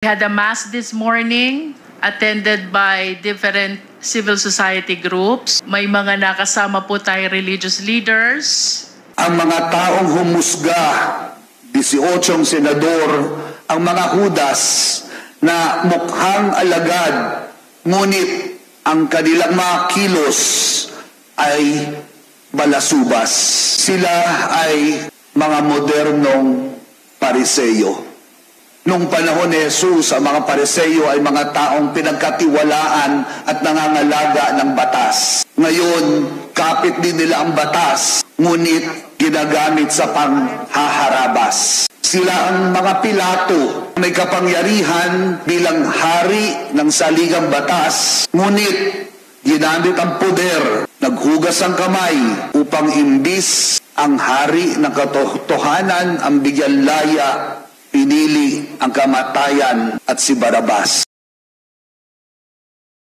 We had a mass this morning attended by different civil society groups. May mga nakasama po tayo religious leaders. Ang mga taong humusga, 18 senador, ang mga hudas na mukhang alagad, ngunit ang kanilang mga kilos ay balasubas. Sila ay mga modernong pariseyo. Nung panahon ni Jesus, ang mga pariseyo ay mga taong pinagkatiwalaan at nangangalaga ng batas. Ngayon, kapit din nila ang batas, ngunit ginagamit sa panghaharabas. Sila ang mga Pilato, may kapangyarihan bilang hari ng saligang batas, ngunit ginamit ang poder, naghugas ang kamay upang imbis ang hari ng katotohanan ang bigyan laya, pinili ang kamatayan at si Barabas.